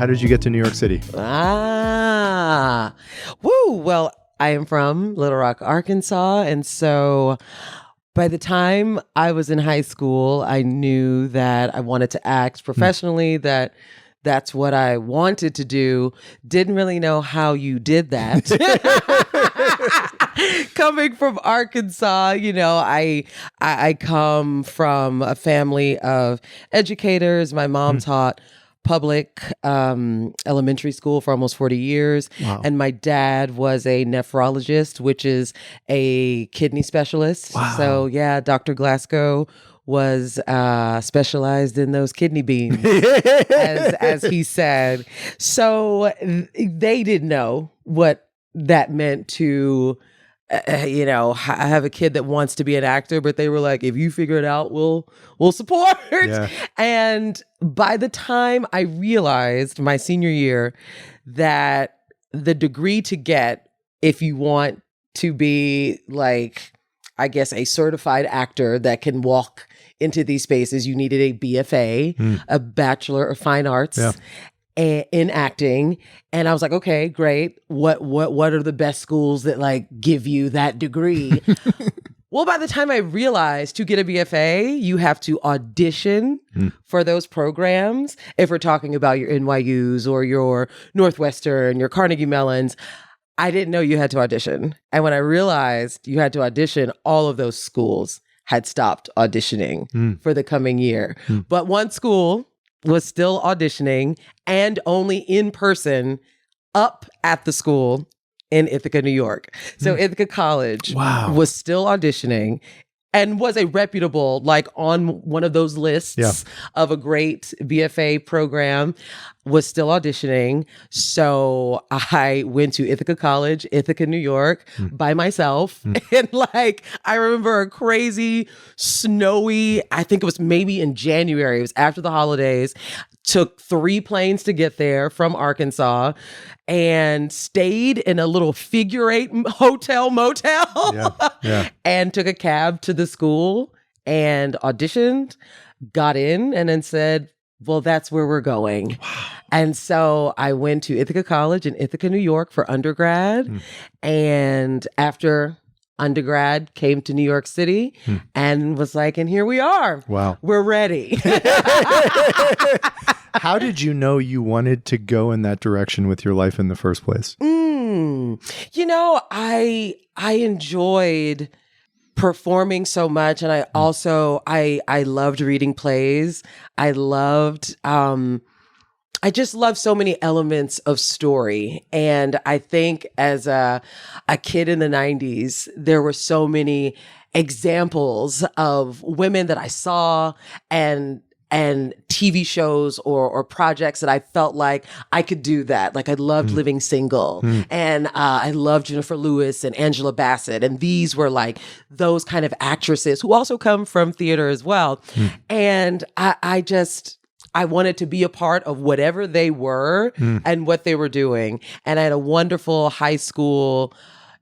How did you get to New York City? Well, I am from Little Rock, Arkansas. And so by the time I was in high school, I knew that I wanted to act professionally, that's what I wanted to do. Didn't really know how you did that. Coming from Arkansas, I come from a family of educators. My mom taught public elementary school for almost 40 years. Wow. And my dad was a nephrologist, which is a kidney specialist. Wow. So yeah, Dr. Glasco was specialized in those kidney beans, as he said. So they didn't know what that meant to I have a kid that wants to be an actor, but they were like, if you figure it out, we'll support. Yeah. And by the time I realized my senior year that the degree to get, if you want to be like, I guess, a certified actor that can walk into these spaces, you needed a BFA, a Bachelor of Fine Arts. Yeah. In acting. And I was like, okay, great. What are the best schools that like give you that degree? Well, by the time I realized to get a BFA, you have to audition for those programs. If we're talking about your NYUs or your Northwestern, your Carnegie Mellons, I didn't know you had to audition. And when I realized you had to audition, all of those schools had stopped auditioning for the coming year. But one school was still auditioning and only in person up at the school in Ithaca, New York. So Ithaca College was still auditioning and was a reputable, like on one of those lists of a great BFA program, was still auditioning. So I went to Ithaca College, Ithaca, New York by myself. And like, I remember a crazy, snowy, I think it was maybe in January, it was after the holidays, took 3 planes to get there from Arkansas and stayed in a little figure-8 hotel motel and took a cab to the school and auditioned, got in, and then said, well, that's where we're going. Wow. And so I went to Ithaca College in Ithaca, New York for undergrad. And after undergrad, came to New York City and was like, and here we are. Wow. We're ready. How did you know you wanted to go in that direction with your life in the first place? I enjoyed performing so much. And I also, I loved reading plays. I just love so many elements of story. And I think as a kid in the 90s, there were so many examples of women that I saw and TV shows or projects that I felt like I could do that. Like I loved Living Single and I loved Jennifer Lewis and Angela Bassett. And these were like those kind of actresses who also come from theater as well. And I wanted to be a part of whatever they were and what they were doing. And I had a wonderful high school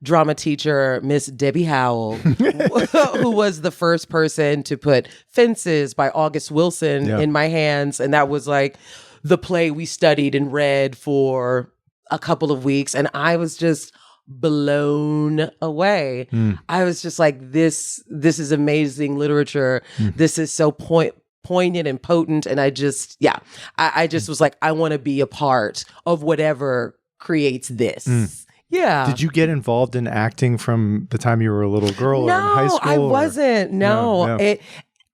drama teacher, Miss Debbie Howell, who was the first person to put Fences by August Wilson in my hands. And that was like the play we studied and read for a couple of weeks. And I was just blown away. I was just like, this is amazing literature. This is so poignant and potent. And I just was like, I want to be a part of whatever creates this. Yeah. Did you get involved in acting from the time you were a little girl or in high school? I wasn't. No.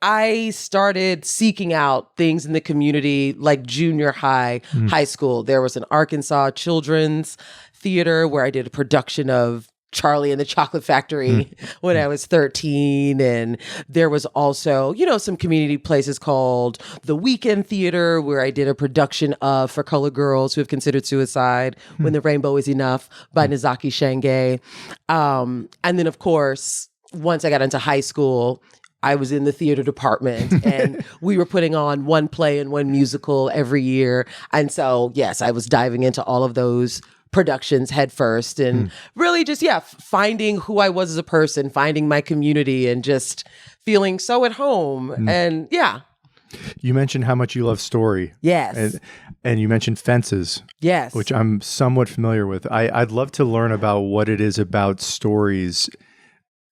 I started seeking out things in the community like junior high, high school. There was an Arkansas Children's Theater where I did a production of Charlie and the Chocolate Factory when I was 13. And there was also, some community places called the Weekend Theater where I did a production of For Colored Girls Who Have Considered Suicide When the Rainbow Is Enough by Nizaki Shange. And then, of course, once I got into high school, I was in the theater department and we were putting on one play and one musical every year. And so, yes, I was diving into all of those productions head first and really just, finding who I was as a person, finding my community and just feeling so at home. And You mentioned how much you love story. Yes. And you mentioned Fences. Yes. Which I'm somewhat familiar with. I'd love to learn about what it is about stories,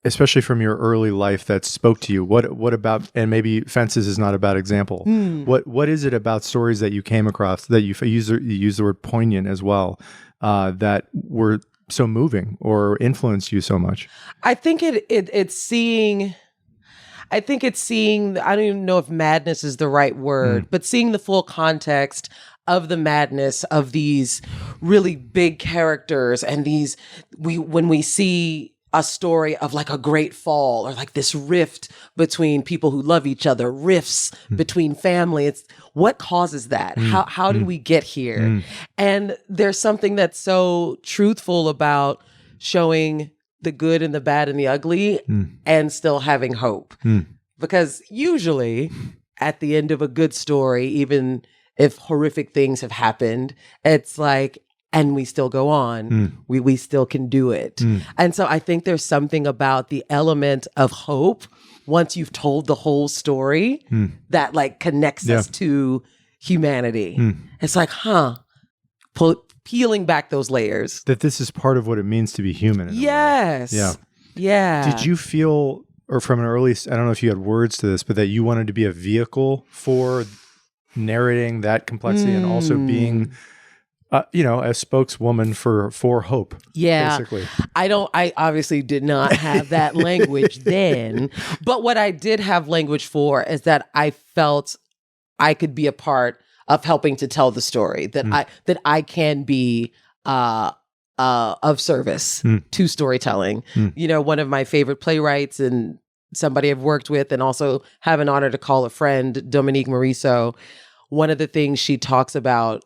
especially from your early life, that spoke to you. What about, and maybe Fences is not a bad example. What is it about stories that you came across that you use the word poignant as well, that were so moving or influenced you so much? I think it's seeing. I think it's seeing, I don't even know if madness is the right word, but seeing the full context of the madness of these really big characters, and when we see a story of like a great fall or like this rift between people who love each other, rifts between family, it's what causes that? How did we get here? And there's something that's so truthful about showing the good and the bad and the ugly and still having hope. Because usually at the end of a good story, even if horrific things have happened, it's like, and we still go on. We still can do it. And so I think there's something about the element of hope once you've told the whole story that like connects us to humanity. It's like, peeling back those layers. That this is part of what it means to be human. Yes. Yeah. Did you feel, or from an early, I don't know if you had words to this, but that you wanted to be a vehicle for narrating that complexity and also being, a spokeswoman for hope? Yeah. Basically. I obviously did not have that language then, but what I did have language for is that I felt I could be a part of helping to tell the story, that I can be of service to storytelling. One of my favorite playwrights and somebody I've worked with and also have an honor to call a friend, Dominique Morisseau, one of the things she talks about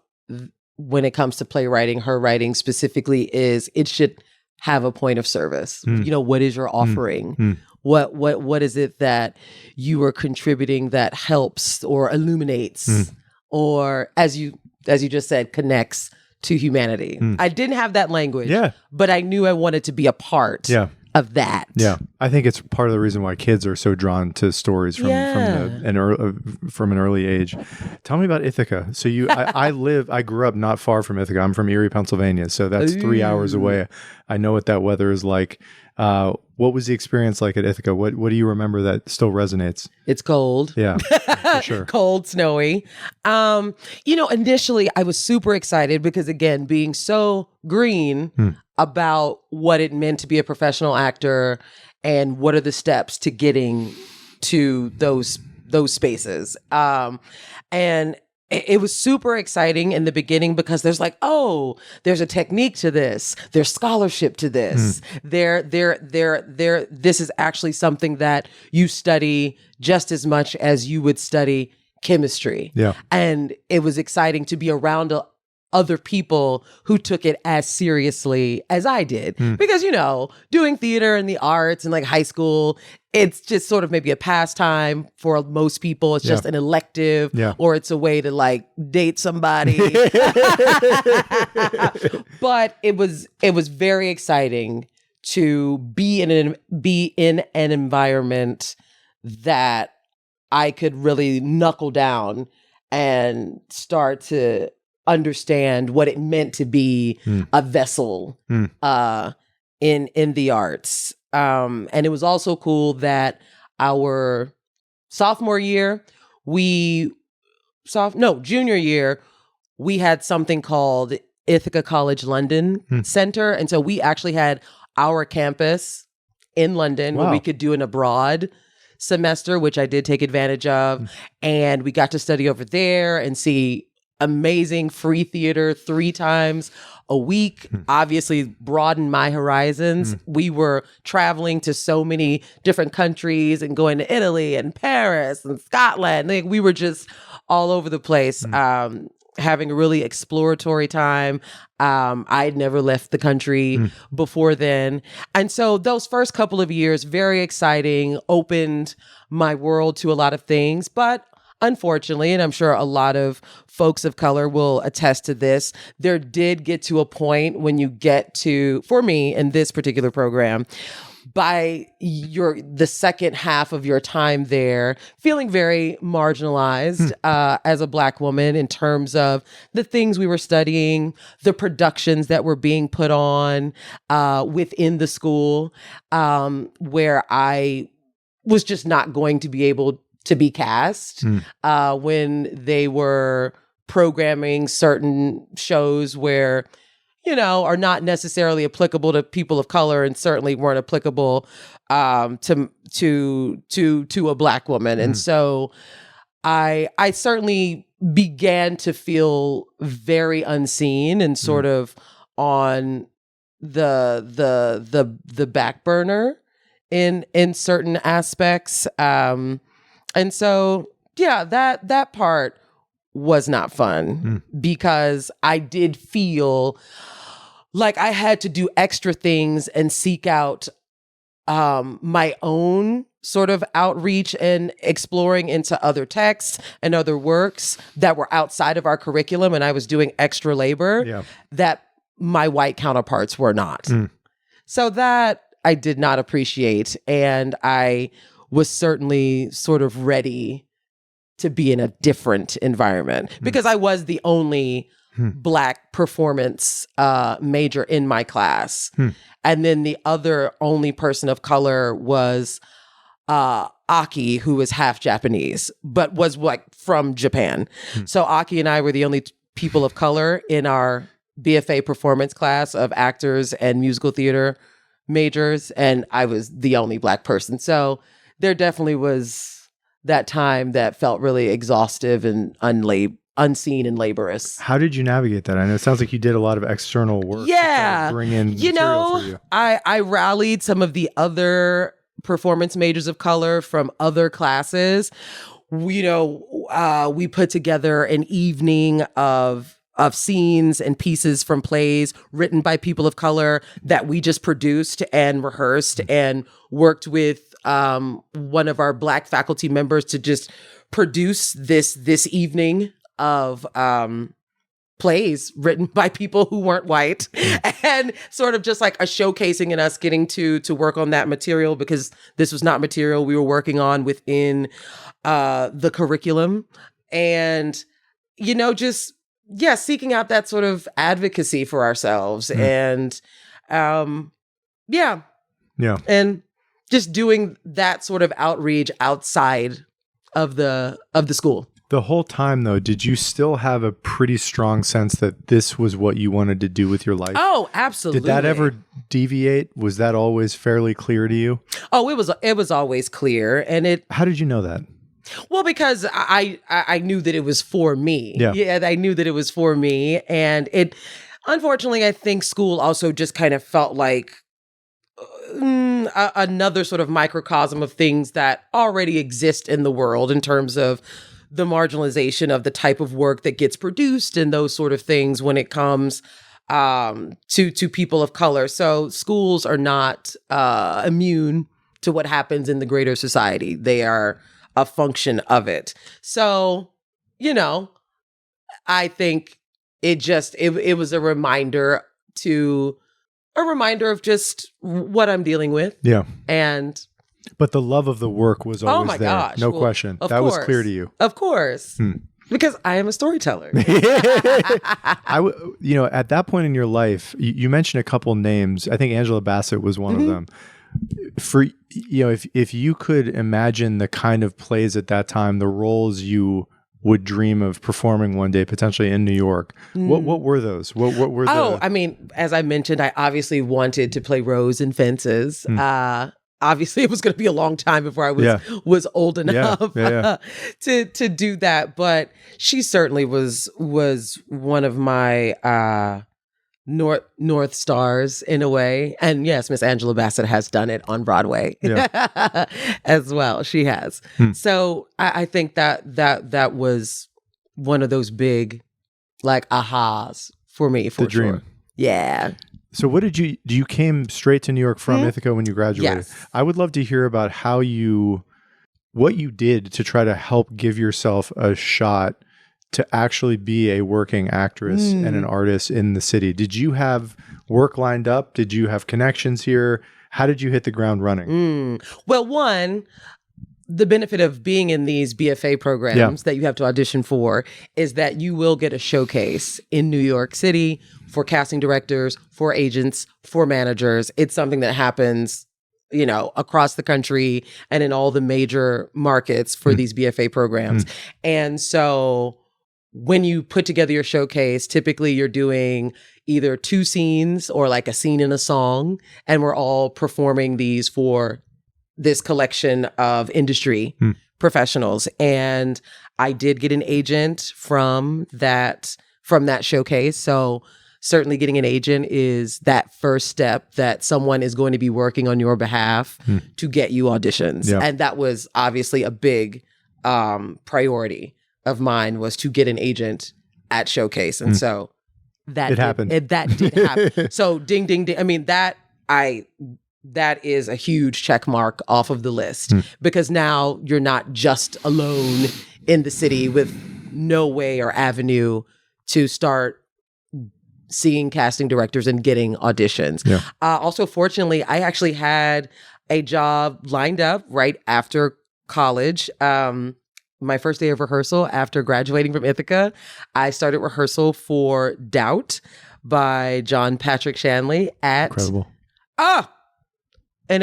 when it comes to playwriting, her writing specifically, is it should have a point of service. What is your offering? What is it that you are contributing that helps or illuminates or, as you just said, connects to humanity? I didn't have that language, but I knew I wanted to be a part of that. Yeah, I think it's part of the reason why kids are so drawn to stories from an early age. Tell me about Ithaca. So I grew up not far from Ithaca. I'm from Erie, Pennsylvania, so that's 3 hours away. I know what that weather is like. What was the experience like at Ithaca? What do you remember that still resonates? It's cold. Yeah, for sure. Cold, snowy. Initially I was super excited because, again, being so green about what it meant to be a professional actor and what are the steps to getting to those spaces. And it was super exciting in the beginning because there's like, oh, there's a technique to this. There's scholarship to this. This is actually something that you study just as much as you would study chemistry. Yeah. And it was exciting to be around other people who took it as seriously as I did. Because, doing theater and the arts and like high school, it's just sort of maybe a pastime for most people. It's just an elective or it's a way to like date somebody. But it was very exciting to be in an environment that I could really knuckle down and start to understand what it meant to be a vessel in the arts. And it was also cool that our junior year, we had something called Ithaca College London Center. And so we actually had our campus in London where we could do an abroad semester, which I did take advantage of. And we got to study over there and see amazing free theater 3 times a week. Obviously broadened my horizons. We were traveling to so many different countries and going to Italy and Paris and Scotland. Like, we were just all over the place, having a really exploratory time. I'd never left the country before then. And so those first couple of years, very exciting, opened my world to a lot of things. But unfortunately, and I'm sure a lot of folks of color will attest to this, there did get to a point when you get to, for me in this particular program, by the second half of your time there, feeling very marginalized as a Black woman in terms of the things we were studying, the productions that were being put on within the school, where I was just not going to be able to be cast when they were programming certain shows where, you know, are not necessarily applicable to people of color and certainly weren't applicable to a Black woman. And so I certainly began to feel very unseen and sort of on the back burner in certain aspects. And so, yeah, that part was not fun because I did feel like I had to do extra things and seek out my own sort of outreach and exploring into other texts and other works that were outside of our curriculum. And I was doing extra labor that my white counterparts were not. So that I did not appreciate. And I was certainly sort of ready to be in a different environment because I was the only Black performance major in my class. And then the other only person of color was Aki, who was half Japanese, but was like from Japan. So Aki and I were the only people of color in our BFA performance class of actors and musical theater majors. And I was the only Black person. So there definitely was that time that felt really exhaustive and unseen and laborious. How did you navigate that? I know it sounds like you did a lot of external work to try to bring in material for you. I rallied some of the other performance majors of color from other classes. We put together an evening of scenes and pieces from plays written by people of color that we just produced and rehearsed and worked with one of our Black faculty members to just produce this evening of plays written by people who weren't white and sort of just like a showcasing and us getting to work on that material because this was not material we were working on within the curriculum. And, you know, just, seeking out that sort of advocacy for ourselves and, and just doing that sort of outreach outside of the school. The whole time, though, did you still have a pretty strong sense that this was what you wanted to do with your life? Oh, absolutely. Did that ever deviate? Was that always fairly clear to you? Oh, it was always clear. And how did you know that? Well, because I knew that it was for me. Yeah, I knew that it was for me. And it, unfortunately, I think school also just kind of felt like another sort of microcosm of things that already exist in the world in terms of the marginalization of the type of work that gets produced and those sort of things when it comes to people of color. So schools are not immune to what happens in the greater society. They are a function of it. So, you know, I think it was a reminder of just what I'm dealing with. Yeah. But the love of the work was always there. Oh my gosh. No question. That was clear to you. Of course. Because I am a storyteller. At that point in your life, you mentioned a couple names. I think Angela Bassett was one of them. For, if you could imagine the kind of plays at that time, the roles you would dream of performing one day, potentially in New York, what were those? What were I mean, as I mentioned, I obviously wanted to play Rose in Fences. Obviously, it was going to be a long time before I was old enough to do that. But she certainly was one of my North Stars in a way. And yes, Miss Angela Bassett has done it on Broadway as well. She has. So I think that was one of those big like ahas for me, for sure. Dream. Yeah. So you came straight to New York from Ithaca when you graduated? Yes. I would love to hear about what you did to try to help give yourself a shot to actually be a working actress and an artist in the city. Did you have work lined up? Did you have connections here? How did you hit the ground running? Well, one, the benefit of being in these BFA programs that you have to audition for is that you will get a showcase in New York City for casting directors, for agents, for managers. It's something that happens, across the country and in all the major markets for these BFA programs. And so when you put together your showcase, typically you're doing either 2 scenes or like a scene in a song, and we're all performing these for this collection of industry professionals. And I did get an agent from that showcase. So certainly getting an agent is that first step that someone is going to be working on your behalf to get you auditions. And that was obviously a big priority of mine, was to get an agent at showcase. And so that happened. That did happen. So ding, ding, ding. I mean, that is a huge check mark off of the list, because now you're not just alone in the city with no way or avenue to start seeing casting directors and getting auditions. Also, fortunately, I actually had a job lined up right after college. My first day of rehearsal after graduating from Ithaca, I started rehearsal for Doubt by John Patrick Shanley at Incredible. An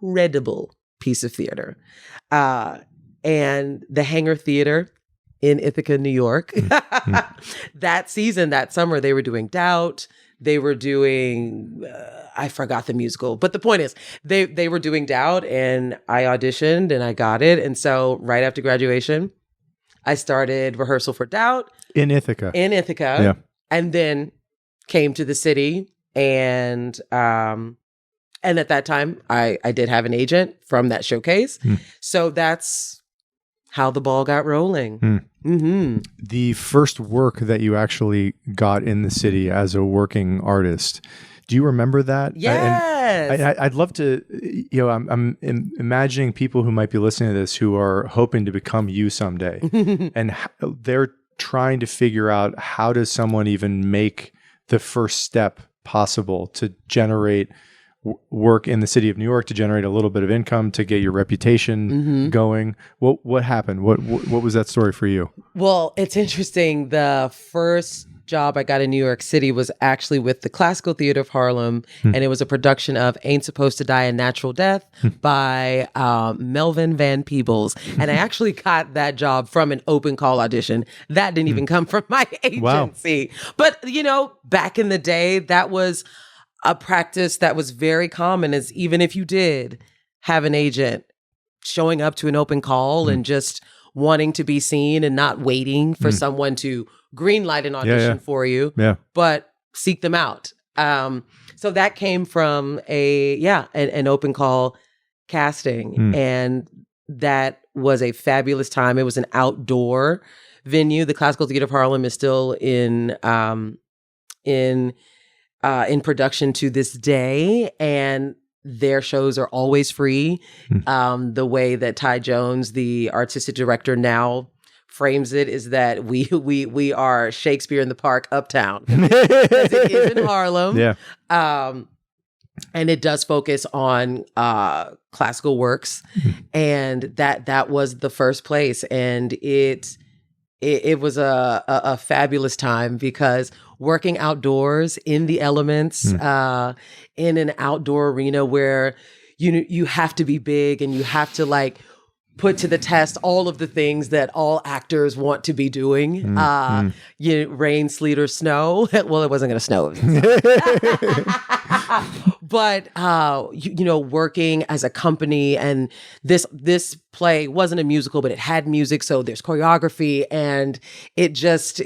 incredible piece of theater. And the Hangar Theater in Ithaca, New York. That season, that summer, they were doing Doubt. They were doing, I forgot the musical, but the point is they were doing Doubt, and I auditioned and I got it. And so right after graduation, I started rehearsal for Doubt. In Ithaca. Yeah. And then came to the city, and at that time I did have an agent from that showcase. So that's how the ball got rolling. The first work that you actually got in the city as a working artist, do you remember that? Yes. I'd love to, I'm imagining people who might be listening to this who are hoping to become you someday, and they're trying to figure out, how does someone even make the first step possible to generate work in the city of New York, to generate a little bit of income, to get your reputation going. What happened? What was that story for you? Well, it's interesting. The first job I got in New York City was actually with the Classical Theater of Harlem, and it was a production of Ain't Supposed to Die a Natural Death by Melvin Van Peebles. And I actually got that job from an open call audition. That didn't even come from my agency. Wow. But, back in the day, that was a practice that was very common, is even if you did have an agent, showing up to an open call and just wanting to be seen and not waiting for someone to greenlight an audition for you, but seek them out. So that came from an open call casting. And that was a fabulous time. It was an outdoor venue. The Classical Theater of Harlem is still in production to this day, and their shows are always free. The way that Ty Jones, the artistic director, now frames it is that we are Shakespeare in the Park Uptown, because it is in Harlem. And it does focus on classical works, and that was the first place, and it was a fabulous time, because working outdoors in the elements, in an outdoor arena where you have to be big and you have to put to the test all of the things that all actors want to be doing. Rain, sleet, or snow. Well, it wasn't going to snow. But working as a company, and this play wasn't a musical, but it had music, so there's choreography, and it just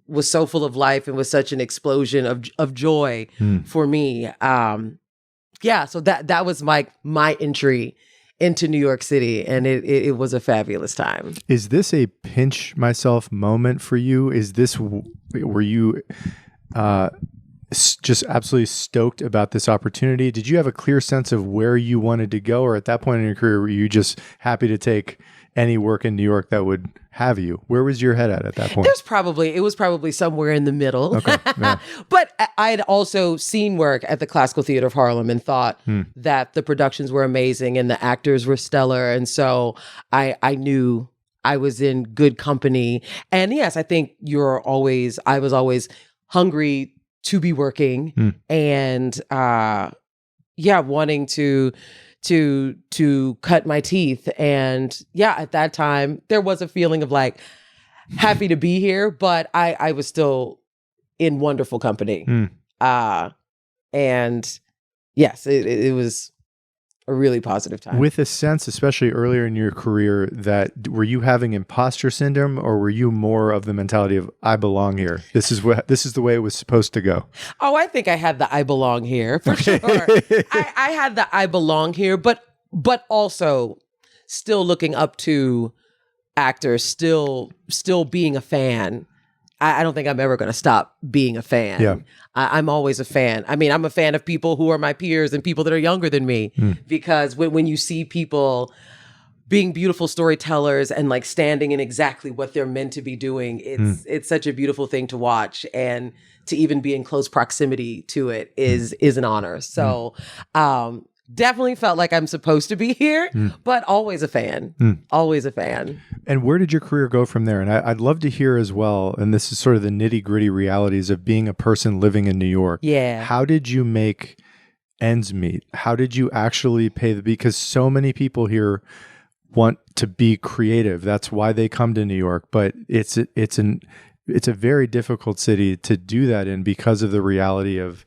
was so full of life and was such an explosion of joy for me. So that was my entry into New York City, and it was a fabulous time. Is this a pinch myself moment for you? Were you just absolutely stoked about this opportunity? Did you have a clear sense of where you wanted to go, or at that point in your career, were you just happy to take any work in New York that would have you? Where was your head at that point? It was probably somewhere in the middle. Okay. Yeah. But I had also seen work at the Classical Theater of Harlem and thought that the productions were amazing and the actors were stellar. And so I knew I was in good company. And yes, I think I was always hungry to be working and wanting to cut my teeth. And at that time there was a feeling of like happy to be here, but I was still in wonderful company. And yes, it was a really positive time. With a sense, especially earlier in your career, that were you having imposter syndrome, or were you more of the mentality of I belong here? This is the way it was supposed to go. Oh, I think I had the I belong here for sure. I had the I belong here, but also still looking up to actors, still being a fan. I don't think I'm ever going to stop being a fan. Yeah. I'm always a fan. I mean, I'm a fan of people who are my peers and people that are younger than me, because when you see people being beautiful storytellers and like standing in exactly what they're meant to be doing, it's such a beautiful thing to watch, and to even be in close proximity to it is an honor. So, definitely felt like I'm supposed to be here, but always a fan. Always a fan. And where did your career go from there? And I'd love to hear as well, and this is sort of the nitty-gritty realities of being a person living in New York. Yeah. How did you make ends meet? How did you actually pay because so many people here want to be creative. That's why they come to New York, but it's a very difficult city to do that in because of the reality of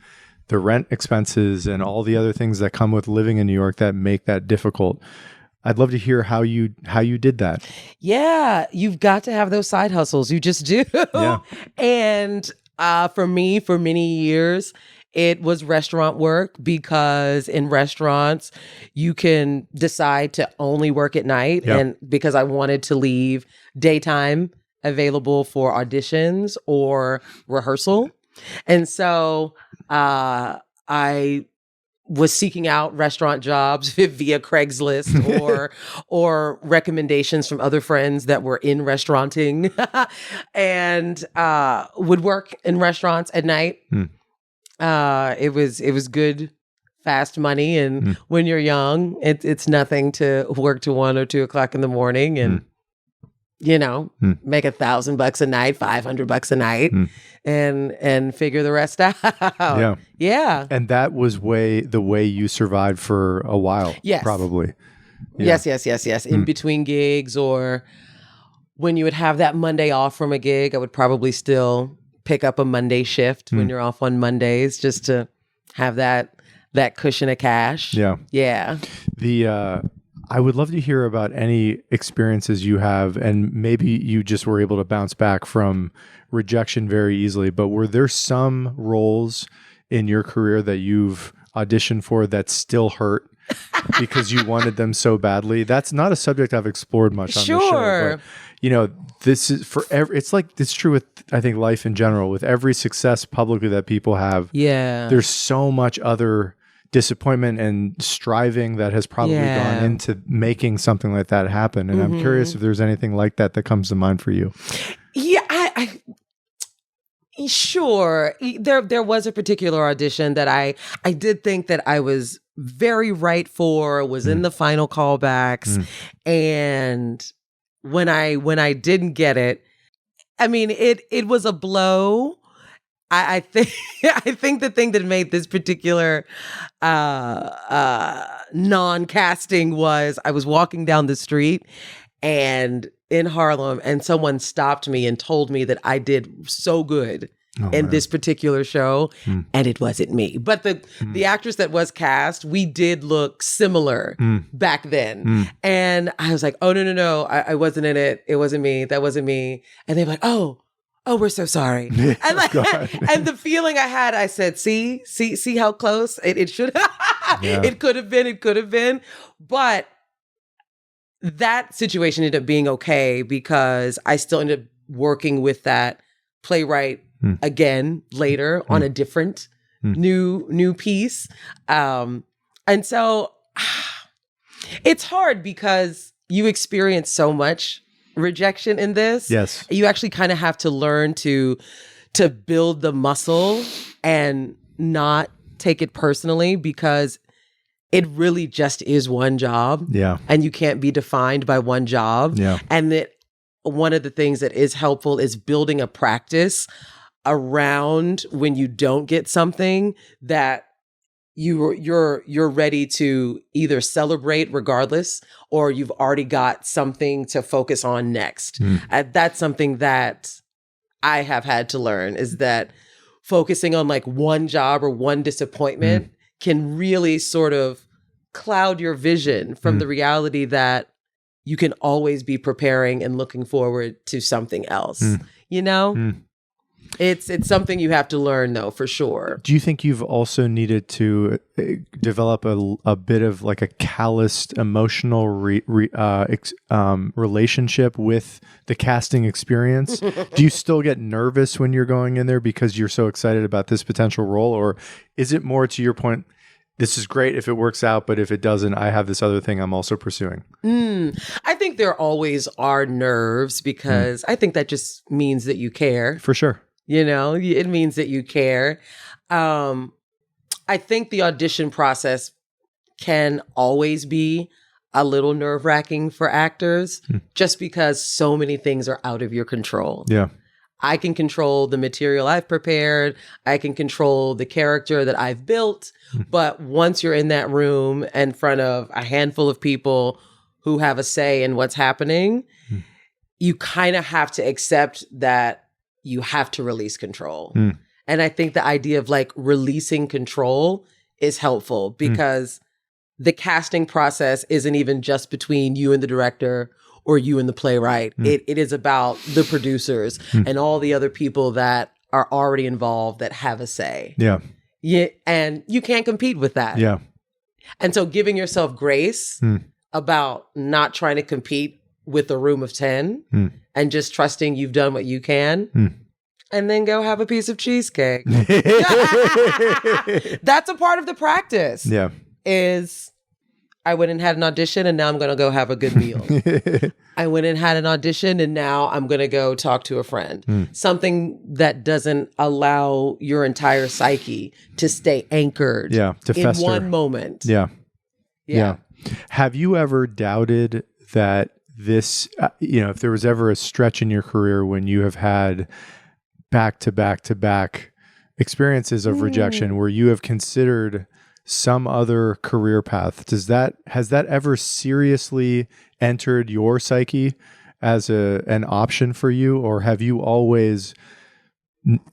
the rent expenses and all the other things that come with living in New York that make that difficult. I'd love to hear how you did that. Yeah, you've got to have those side hustles. You just do. Yeah. And for me, for many years, it was restaurant work, because in restaurants, you can decide to only work at night. Yep. And because I wanted to leave daytime available for auditions or rehearsal. And so I was seeking out restaurant jobs via Craigslist or recommendations from other friends that were in restauranting, and would work in restaurants at night. It was good, fast money, and when you're young, it's nothing to work to 1 or 2 o'clock in the morning and make $1,000 a night, $500 a night, and figure the rest out. Yeah. Yeah. And that was the way you survived for a while. Yes. Probably. Yeah. Yes. In between gigs, or when you would have that Monday off from a gig, I would probably still pick up a Monday shift when you're off on Mondays, just to have that cushion of cash. Yeah. Yeah. I would love to hear about any experiences you have, and maybe you just were able to bounce back from rejection very easily, but were there some roles in your career that you've auditioned for that still hurt because you wanted them so badly? That's not a subject I've explored much on the show, but this is it's true with, I think, life in general. With every success publicly that people have, there's so much other disappointment and striving that has probably gone into making something like that happen. And I'm curious if there's anything like that comes to mind for you. Yeah, I sure. There was a particular audition that I did think that I was very right for, was in the final callbacks. And when I didn't get it, I mean, it was a blow. I think the thing that made this particular non-casting was I was walking down the street and in Harlem, and someone stopped me and told me that I did so good in this particular show, and it wasn't me. But the actress that was cast, we did look similar back then. And I was like, oh, no, I wasn't in it. It wasn't me. That wasn't me. And they were like, oh, we're so sorry. And and the feeling I had, I said, see how close it should it could have been. But that situation ended up being okay, because I still ended up working with that playwright again later on a different new piece. And so it's hard because you experience so much rejection in this. Yes. You actually kind of have to learn to build the muscle and not take it personally, because it really just is one job. Yeah. And you can't be defined by one job. Yeah. And that one of the things that is helpful is building a practice around when you don't get something that you're ready to either celebrate regardless, or you've already got something to focus on next. That's something that I have had to learn, is that focusing on like one job or one disappointment can really sort of cloud your vision from the reality that you can always be preparing and looking forward to something else. You know? It's something you have to learn, though, for sure. Do you think you've also needed to develop a bit of like a calloused emotional relationship with the casting experience? Do you still get nervous when you're going in there because you're so excited about this potential role? Or is it more to your point, this is great if it works out, but if it doesn't, I have this other thing I'm also pursuing? I think there always are nerves, because I think that just means that you care. For sure. You know, it means that you care. I think the audition process can always be a little nerve-wracking for actors, just because so many things are out of your control. Yeah. I can control the material I've prepared. I can control the character that I've built. But once you're in that room in front of a handful of people who have a say in what's happening, you kind of have to accept that you have to release control. And I think the idea of like releasing control is helpful, because the casting process isn't even just between you and the director or you and the playwright. It is about the producers and all the other people that are already involved that have a say. Yeah. And you can't compete with that. Yeah. And so giving yourself grace about not trying to compete with a room of 10 and just trusting you've done what you can, and then go have a piece of cheesecake. That's a part of the practice. Yeah. Is I went and had an audition, and now I'm going to go have a good meal. I went and had an audition, and now I'm going to go talk to a friend. Something that doesn't allow your entire psyche to stay anchored to in fester. one moment. Yeah. Have you ever doubted that this, if there was ever a stretch in your career when you have had back to back to back experiences of rejection where you have considered some other career path, has that ever seriously entered your psyche as an option for you? Or have you always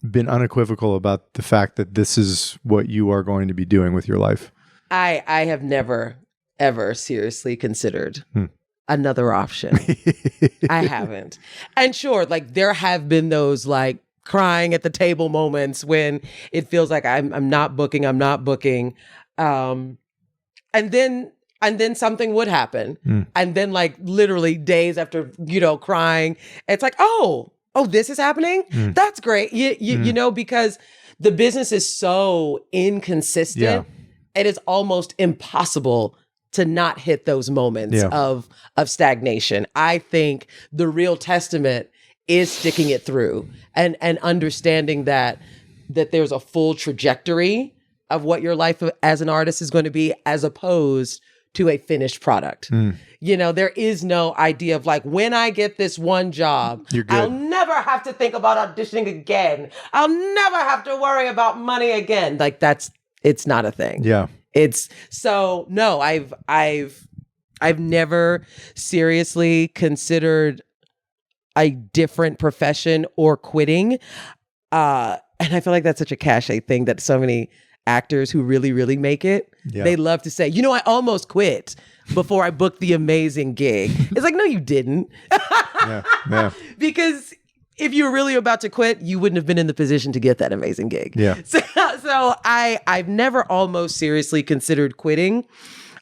been unequivocal about the fact that this is what you are going to be doing with your life? I have never, ever seriously considered another option. I haven't. And sure, like there have been those like crying at the table moments when it feels like I'm not booking. And then something would happen. And then like literally days after, crying, it's like, oh, this is happening. That's great. You know, because the business is so inconsistent. It is almost impossible to not hit those moments of stagnation. I think the real testament is sticking it through and understanding that there's a full trajectory of what your life as an artist is going to be, as opposed to a finished product. There is no idea of like, when I get this one job, I'll never have to think about auditioning again. I'll never have to worry about money again. Like it's not a thing. Yeah. It's so no, I've never seriously considered a different profession or quitting. And I feel like that's such a cliche thing that so many actors who really, really make it, they love to say, I almost quit before I booked the amazing gig. It's like, no, you didn't. Because if you were really about to quit, you wouldn't have been in the position to get that amazing gig. Yeah. So I've never almost seriously considered quitting.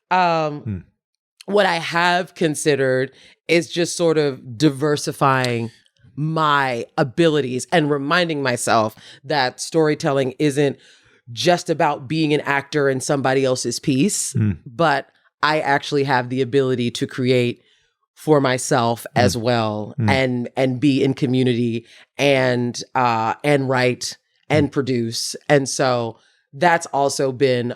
What I have considered is just sort of diversifying my abilities and reminding myself that storytelling isn't just about being an actor in somebody else's piece, but I actually have the ability to create for myself as well, and be in community and write and produce. And so that's also been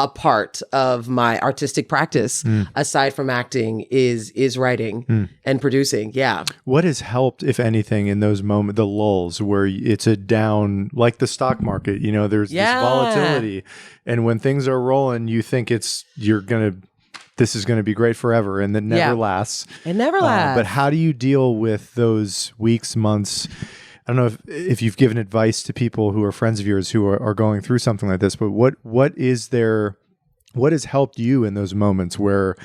a part of my artistic practice, aside from acting, is writing and producing. Yeah. What has helped, if anything, in those moments, the lulls where it's a down, like the stock market, you know, there's this volatility, and when things are rolling, you think this is going to be great forever, and that never lasts. It never lasts. But how do you deal with those weeks, months? I don't know if you've given advice to people who are friends of yours who are going through something like this, but what has helped you in those moments where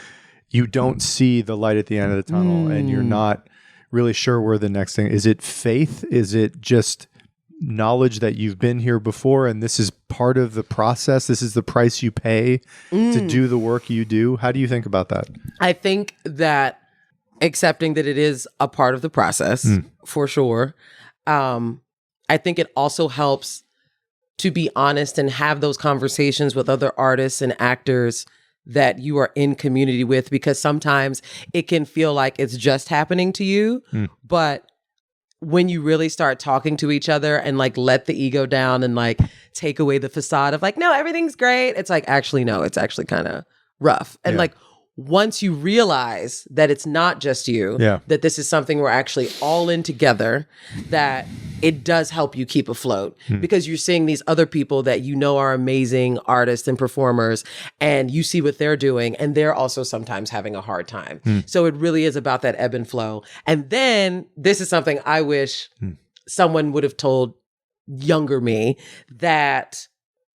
you don't see the light at the end of the tunnel and you're not really sure where the next thing is? It faith? Is it just knowledge that you've been here before and this is part of the process? This is the price you pay to do the work you do? How do you think about that? I think that accepting that it is a part of the process, for sure. I think it also helps to be honest and have those conversations with other artists and actors that you are in community with, because sometimes it can feel like it's just happening to you. But when you really start talking to each other and like let the ego down and like take away the facade of like, no, everything's great. It's like, actually, no, it's actually kind of rough. And like, once you realize that it's not just you, that this is something we're actually all in together, that it does help you keep afloat because you're seeing these other people that you know are amazing artists and performers, and you see what they're doing, and they're also sometimes having a hard time. So it really is about that ebb and flow. And then this is something I wish someone would have told younger me, that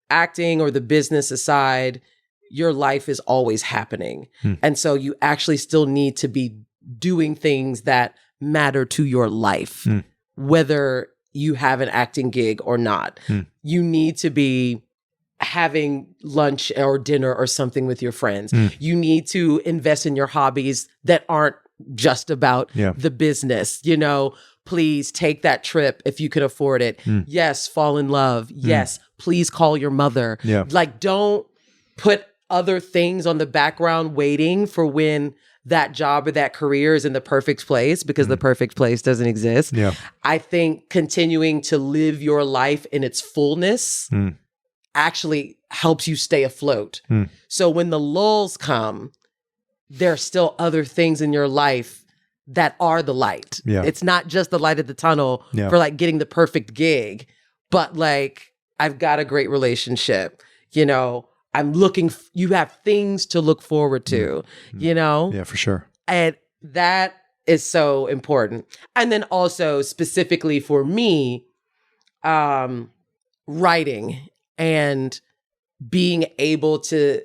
acting or the business aside, your life is always happening. And so you actually still need to be doing things that matter to your life, whether you have an acting gig or not. You need to be having lunch or dinner or something with your friends. You need to invest in your hobbies that aren't just about the business. You know, please take that trip if you can afford it. Yes, fall in love. Yes, please call your mother. Like, don't put other things on the background waiting for when that job or that career is in the perfect place, because the perfect place doesn't exist. I think continuing to live your life in its fullness actually helps you stay afloat. So when the lulls come, there are still other things in your life that are the light. It's not just the light at the tunnel for like getting the perfect gig, but like, I've got a great relationship, you know, you have things to look forward to, you know? Yeah, for sure. And that is so important. And then also specifically for me, writing and being able to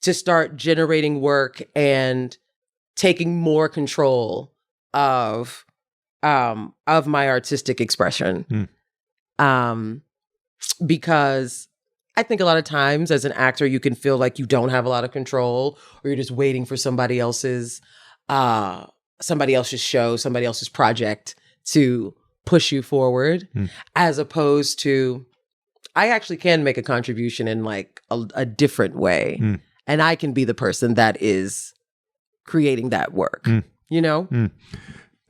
start generating work and taking more control of my artistic expression. Because I think a lot of times as an actor, you can feel like you don't have a lot of control, or you're just waiting for somebody else's show, somebody else's project to push you forward, as opposed to, I actually can make a contribution in like a different way. And I can be the person that is creating that work, you know?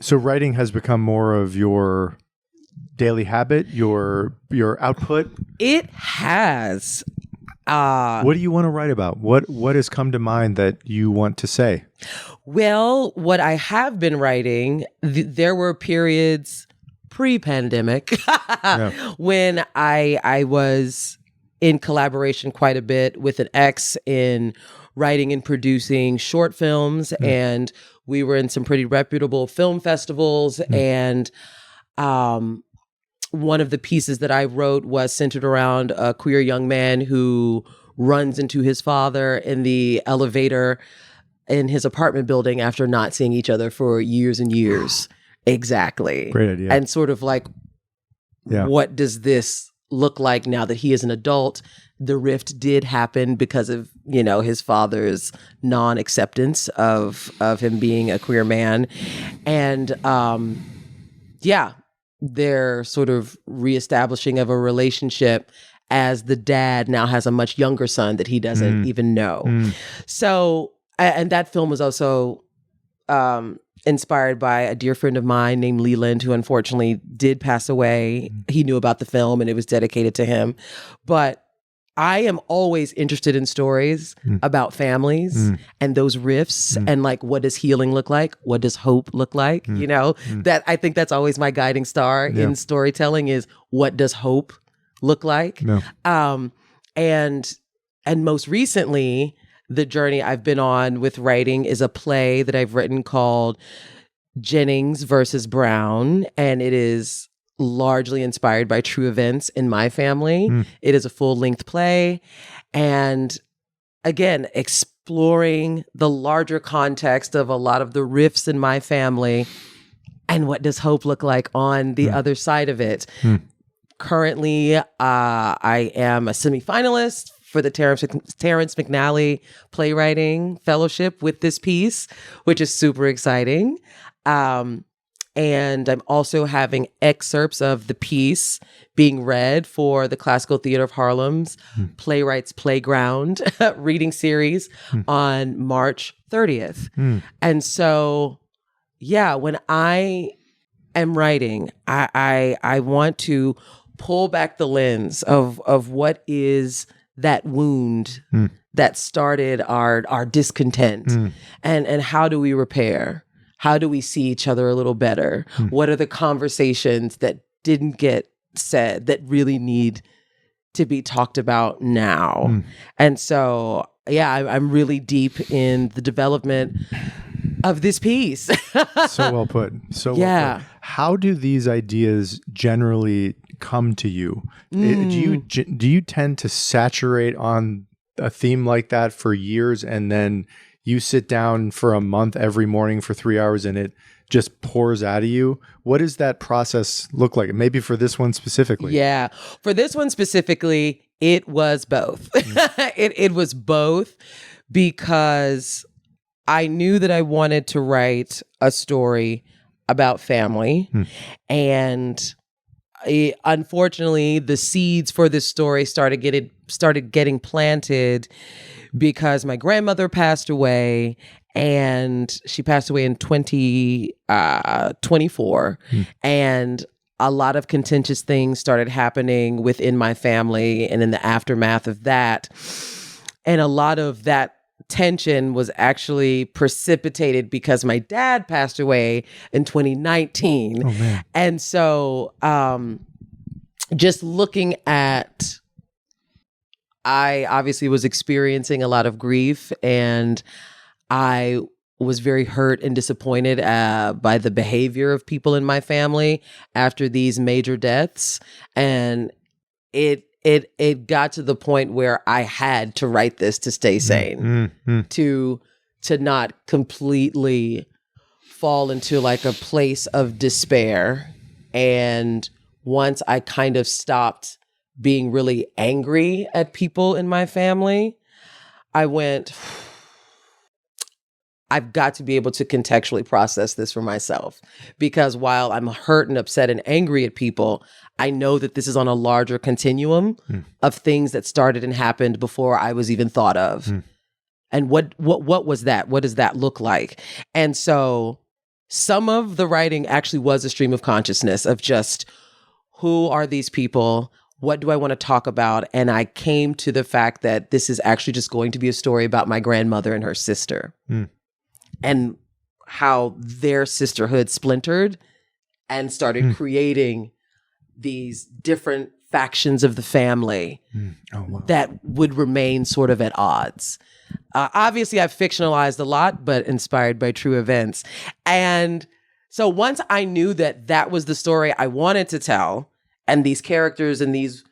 So writing has become more of your daily habit, your output? It has. What do you want to write about? What has come to mind that you want to say? Well, what I have been writing, there were periods pre-pandemic when I was in collaboration quite a bit with an ex in writing and producing short films, and we were in some pretty reputable film festivals, and one of the pieces that I wrote was centered around a queer young man who runs into his father in the elevator in his apartment building after not seeing each other for years and years. Exactly. Great idea. And sort of like, what does this look like now that he is an adult. The rift did happen because of, you know, his father's non-acceptance of him being a queer man. And they're sort of reestablishing of a relationship as the dad now has a much younger son that he doesn't even know. So, and that film was also inspired by a dear friend of mine named Leland, who unfortunately did pass away. He knew about the film and it was dedicated to him. But I am always interested in stories about families and those rifts and like, what does healing look like? What does hope look like? You know, that I think that's always my guiding star in storytelling is, what does hope look like? And most recently, the journey I've been on with writing is a play that I've written called Jennings versus Brown, and it is largely inspired by true events in my family. It is a full-length play, and again, exploring the larger context of a lot of the rifts in my family and what does hope look like on the other side of it. Currently, I am a semifinalist for the Terrence McNally Playwriting Fellowship with this piece, which is super exciting. And I'm also having excerpts of the piece being read for the Classical Theater of Harlem's Playwrights Playground reading series on March 30th. And so, when I am writing, I want to pull back the lens of what is that wound that started our discontent, and how do we repair? How do we see each other a little better? What are the conversations that didn't get said that really need to be talked about now? And so, I'm really deep in the development of this piece. So well put. Well put. How do these ideas generally come to you? Do you tend to saturate on a theme like that for years, and then you sit down for a month every morning for 3 hours and it just pours out of you? What does that process look like? Maybe for this one specifically. Yeah. For this one specifically, it was both. It was both, because I knew that I wanted to write a story about family. And unfortunately, the seeds for this story started getting planted because my grandmother passed away, and she passed away in 2024. And a lot of contentious things started happening within my family and in the aftermath of that. And a lot of that tension was actually precipitated because my dad passed away in 2019. Oh, man. And so just looking at, I obviously was experiencing a lot of grief, and I was very hurt and disappointed by the behavior of people in my family after these major deaths. And it got to the point where I had to write this to stay sane, to not completely fall into like a place of despair. And once I kind of stopped being really angry at people in my family, I went, I've got to be able to contextually process this for myself, because while I'm hurt and upset and angry at people, I know that this is on a larger continuum of things that started and happened before I was even thought of. And what was that? What does that look like? And so some of the writing actually was a stream of consciousness of just, who are these people? What do I want to talk about? And I came to the fact that this is actually just going to be a story about my grandmother and her sister, and how their sisterhood splintered and started creating these different factions of the family that would remain sort of at odds. Obviously, I've fictionalized a lot, but inspired by true events. And so once I knew that that was the story I wanted to tell, and these characters and these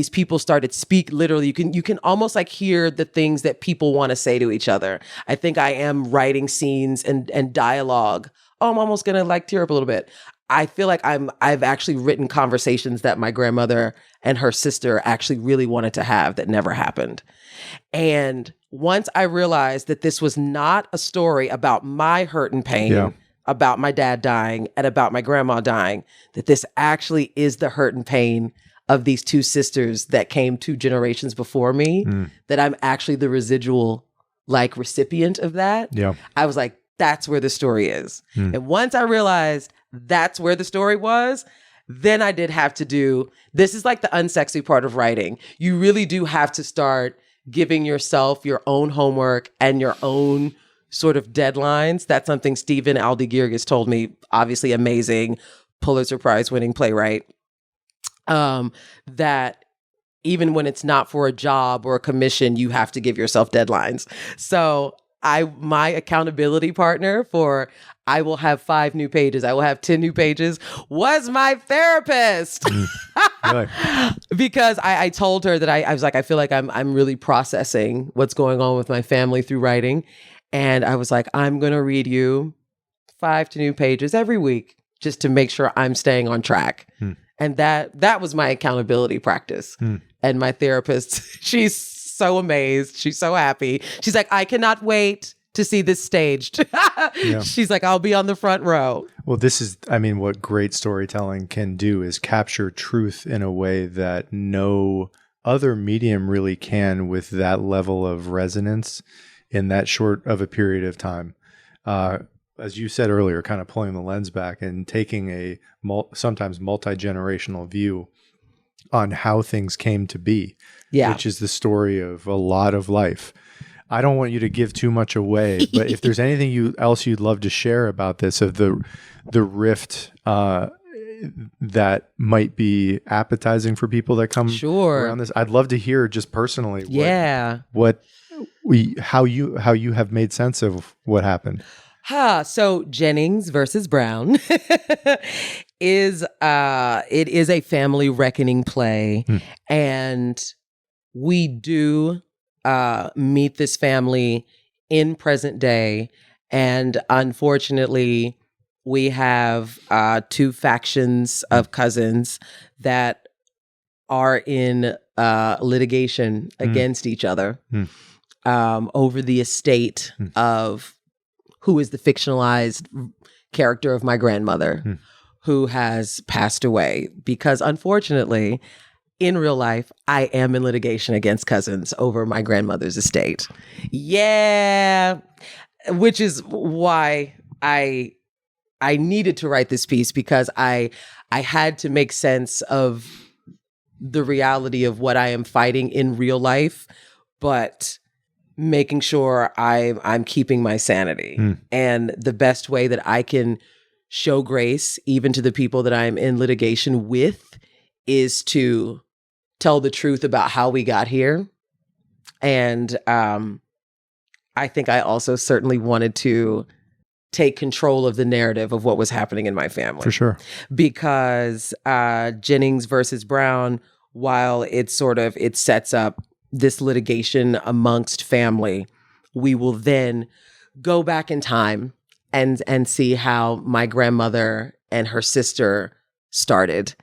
people started speak literally, you can almost like hear the things that people want to say to each other. I think I am writing scenes and dialogue. Oh, I'm almost gonna like tear up a little bit. I feel like I've actually written conversations that my grandmother and her sister actually really wanted to have that never happened. And once I realized that this was not a story about my hurt and pain, about my dad dying and about my grandma dying, that this actually is the hurt and pain of these two sisters that came 2 generations before me, that I'm actually the residual like recipient of that. Yeah. I was like, that's where the story is. And once I realized that's where the story was, then I did have to do, this is like the unsexy part of writing. You really do have to start giving yourself your own homework and your own sort of deadlines. That's something Stephen Aldigirgas told me, obviously amazing Pulitzer Prize winning playwright, that even when it's not for a job or a commission, you have to give yourself deadlines. So my accountability partner for I will have 5 new pages, I will have 10 new pages, was my therapist. Really? Because I told her that I was like, I feel like I'm really processing what's going on with my family through writing. And I was like, I'm going to read you 5 new pages every week just to make sure I'm staying on track. And that was my accountability practice. And my therapist, she's so amazed. She's so happy. She's like, I cannot wait to see this staged. She's like, I'll be on the front row. Well, this is, I mean, what great storytelling can do is capture truth in a way that no other medium really can with that level of resonance in that short of a period of time. As you said earlier, kind of pulling the lens back and taking a sometimes multi-generational view on how things came to be, which is the story of a lot of life. I don't want you to give too much away, but if there's anything else you'd love to share about this, of the rift that might be appetizing for people that come around this, I'd love to hear just personally how you have made sense of what happened. So Jennings versus Brown is it is a family reckoning play, and we do meet this family in present day, and unfortunately we have 2 factions of cousins that are in litigation against each other over the estate of who is the fictionalized character of my grandmother, who has passed away. Because unfortunately, in real life, I am in litigation against cousins over my grandmother's estate. Yeah, which is why I needed to write this piece, because I had to make sense of the reality of what I am fighting in real life, but making sure I'm keeping my sanity. And the best way that I can show grace, even to the people that I'm in litigation with, is to tell the truth about how we got here. And I think I also certainly wanted to take control of the narrative of what was happening in my family. For sure. Because Jennings versus Brown, while it sets up this litigation amongst family, we will then go back in time and see how my grandmother and her sister started.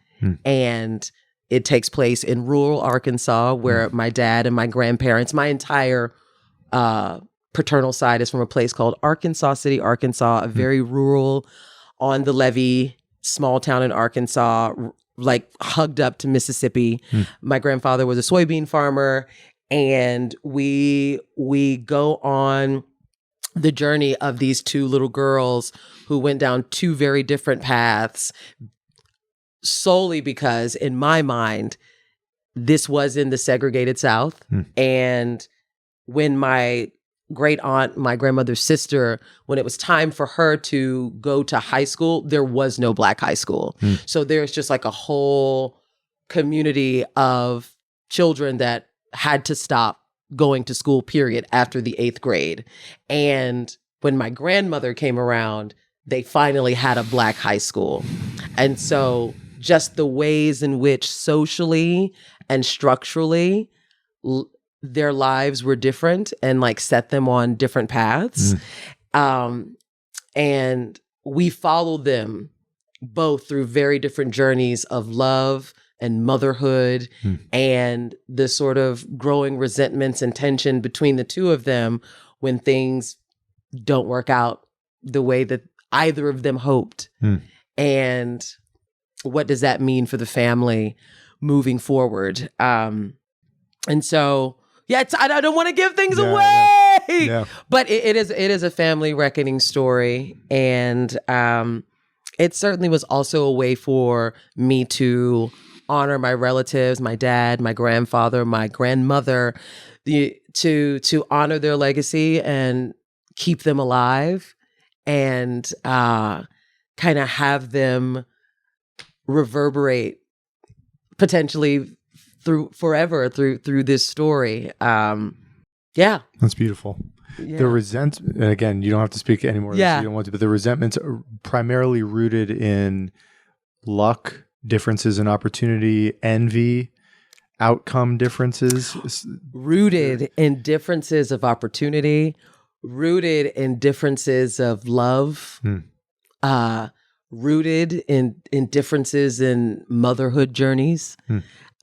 And it takes place in rural Arkansas, where my dad and my grandparents, my entire paternal side is from a place called Arkansas City, Arkansas, a very rural, on the levee, small town in Arkansas, like hugged up to Mississippi. My grandfather was a soybean farmer, and we go on the journey of these 2 little girls who went down 2 very different paths, solely because in my mind, this was in the segregated South. And when my great aunt, my grandmother's sister, when it was time for her to go to high school, there was no Black high school. So there's just like a whole community of children that had to stop going to school, period, after the 8th grade. And when my grandmother came around, they finally had a Black high school. And so just the ways in which socially and structurally their lives were different and like set them on different paths. And we followed them both through very different journeys of love and motherhood and the sort of growing resentments and tension between the two of them when things don't work out the way that either of them hoped. And what does that mean for the family moving forward? And so, I don't want to give things away, but it is a family reckoning story. And it certainly was also a way for me to honor my relatives, my dad, my grandfather, my grandmother, to honor their legacy and keep them alive and kind of have them reverberate potentially through forever through this story. That's beautiful. The resentment, and again, you don't have to speak anymore if you don't want to, but the resentments are primarily rooted in luck, differences in opportunity, envy, outcome differences. Rooted in differences of opportunity, rooted in differences of love, rooted in differences in motherhood journeys.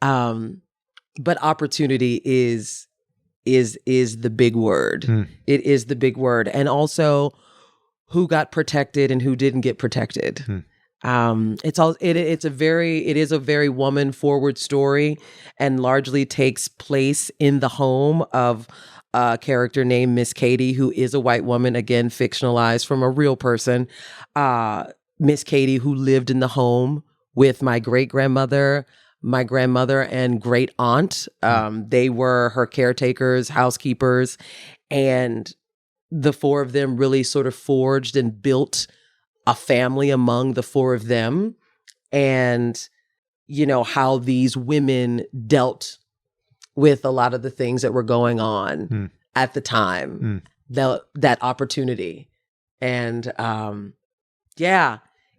But opportunity is the big word. It is the big word. And also who got protected and who didn't get protected. It is a very woman forward story and largely takes place in the home of a character named Miss Katie, who is a white woman, again, fictionalized from a real person. Miss Katie, who lived in the home with my great-grandmother, my grandmother, and great aunt. They were her caretakers, housekeepers, and the four of them really sort of forged and built a family among the four of them. And, you know, how these women dealt with a lot of the things that were going on at the time, that opportunity. And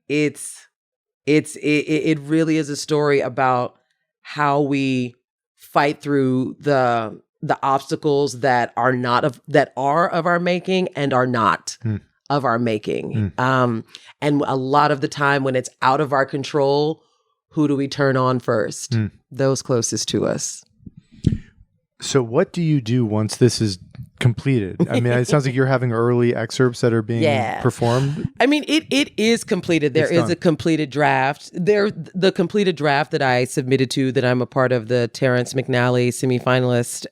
it really is a story about how we fight through the obstacles that are of our making and are not of our making. And a lot of the time when it's out of our control, who do we turn on first? Those closest to us. So what do you do once this is completed? I mean, it sounds like you're having early excerpts that are being performed. I mean, it is completed. There is a completed draft. The completed draft that I submitted to, that I'm a part of the Terrence McNally semifinalist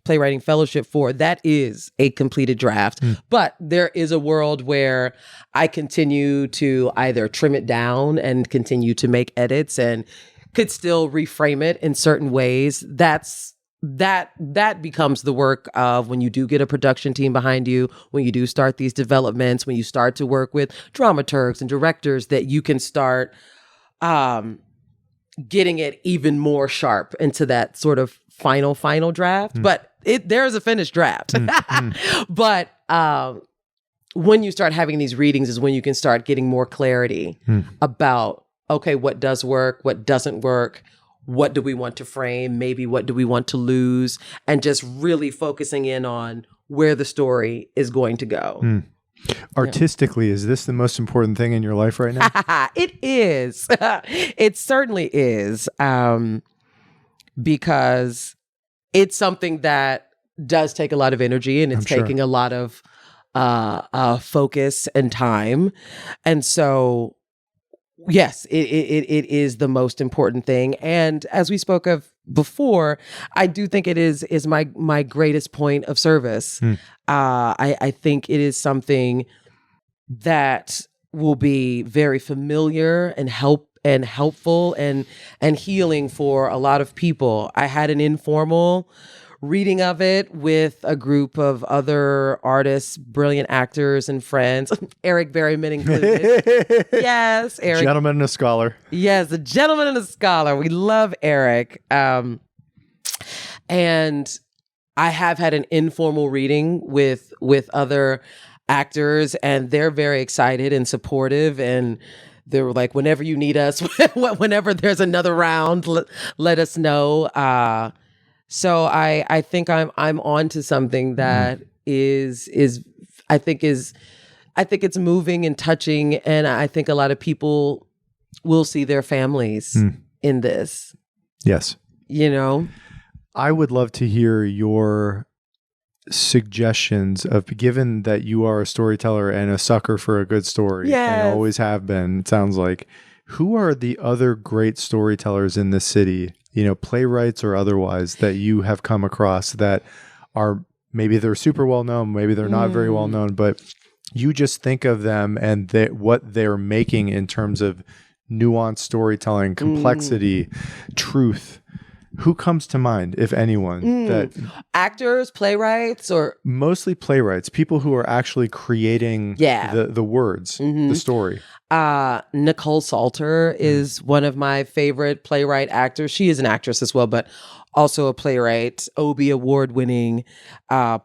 playwriting fellowship for, that is a completed draft. But there is a world where I continue to either trim it down and continue to make edits and could still reframe it in certain ways. That becomes the work of when you do get a production team behind you, when you do start these developments, when you start to work with dramaturgs and directors, that you can start getting it even more sharp into that sort of final draft. But there's a finished draft. But when you start having these readings is when you can start getting more clarity about, okay, what does work, what doesn't work, what do we want to frame, maybe what do we want to lose, and just really focusing in on where the story is going to go. Artistically, is this the most important thing in your life right now? It is. It certainly is. Because it's something that does take a lot of energy, and it's taking a lot of focus and time. And so, yes, it is the most important thing. And as we spoke of before, I do think it is my greatest point of service. I think it is something that will be very familiar and helpful and healing for a lot of people. I had an informal reading of it with a group of other artists, brilliant actors and friends, Eric Berryman included. Yes, Eric. Gentleman and a scholar. Yes, a gentleman and a scholar. We love Eric. And I have had an informal reading with other actors, and they're very excited and supportive, and they were like, whenever you need us, whenever there's another round, let us know. So I think I'm on to something that is I think it's moving and touching, and I think a lot of people will see their families in this. Yes. You know? I would love to hear your suggestions of, given that you are a storyteller and a sucker for a good story and always have been, it sounds like, who are the other great storytellers in this city, you know, playwrights or otherwise, that you have come across that are, maybe they're super well known, maybe they're not very well known, but you just think of them and what they're making in terms of nuanced storytelling, complexity, truth. Who comes to mind, if anyone? That actors, playwrights, or mostly playwrights, people who are actually creating the words, the story. Nicole Salter is one of my favorite playwright actors. She is an actress as well, but also a playwright, Obie award-winning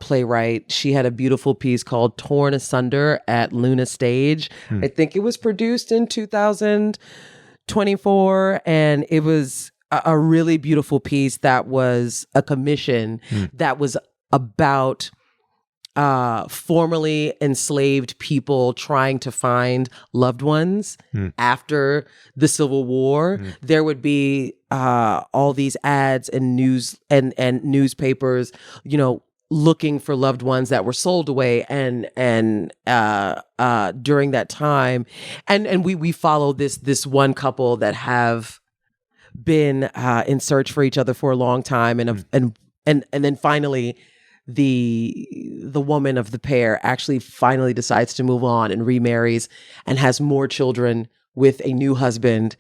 playwright. She had a beautiful piece called Torn Asunder at Luna Stage. I think it was produced in 2024, and it was a really beautiful piece that was a commission that was about formerly enslaved people trying to find loved ones after the Civil War. There would be all these ads and news and newspapers, you know, looking for loved ones that were sold away and during that time. And we follow this one couple that have been in search for each other for a long time, and then finally the woman of the pair actually finally decides to move on and remarries and has more children with a new husband.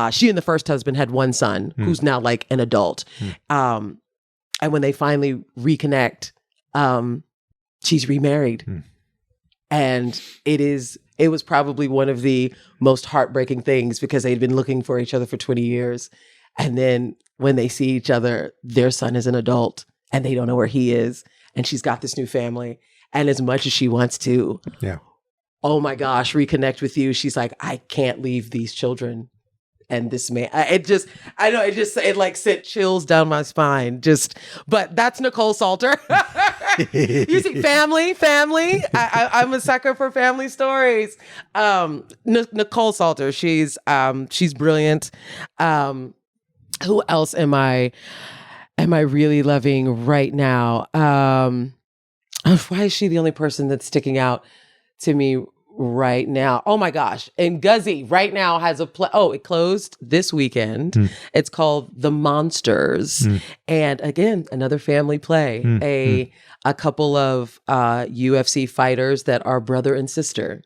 She and the first husband had one son who's now like an adult. And when they finally reconnect, she's remarried. And it was probably one of the most heartbreaking things, because they'd been looking for each other for 20 years. And then when they see each other, their son is an adult and they don't know where he is. And she's got this new family. And as much as she wants to, oh my gosh, reconnect with you, she's like, I can't leave these children and this man. It like sent chills down my spine. But that's Nicole Salter. You see, family. I'm a sucker for family stories. Nicole Salter, she's brilliant. Who else am I really loving right now? Why is she the only person that's sticking out to me right now? Oh my gosh. And Guzzy right now has a play. Oh, it closed this weekend. It's called The Monsters. And again, another family play. A couple of UFC fighters that are brother and sister.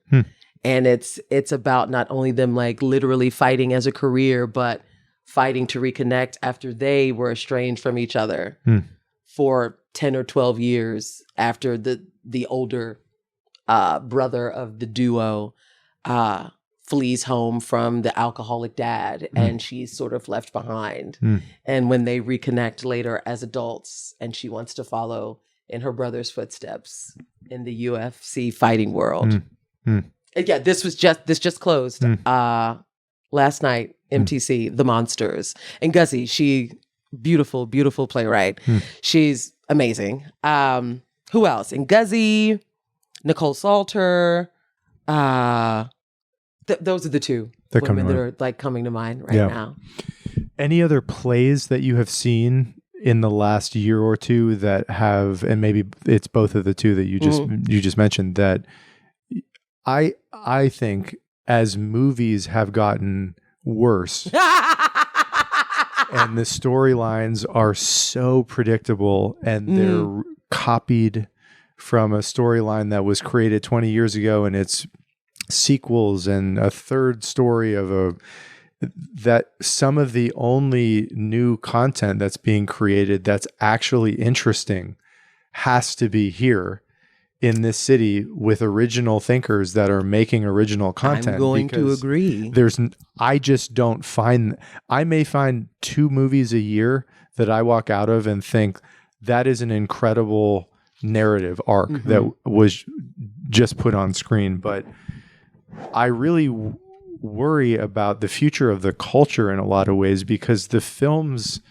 And it's about not only them like literally fighting as a career, but fighting to reconnect after they were estranged from each other for 10 or 12 years after the older brother of the duo flees home from the alcoholic dad, and she's sort of left behind. And when they reconnect later as adults, and she wants to follow in her brother's footsteps in the UFC fighting world. Yeah, this just closed last night. MTC, The Monsters. And Guzzy, she beautiful playwright. She's amazing. Who else? And Guzzy, Nicole Salter. Those are the two women that are like coming to mind right now. Any other plays that you have seen in the last year or two that have, and maybe it's both of the two that you just mentioned, that I think as movies have gotten worse and the storylines are so predictable, and they're copied from a storyline that was created 20 years ago, and it's sequels and a third story of that some of the only new content that's being created that's actually interesting has to be here in this city with original thinkers that are making original content. I'm going to agree. I just don't find, I may find 2 movies a year that I walk out of and think that is an incredible narrative arc that was just put on screen. But I really worry about the future of the culture in a lot of ways, because the films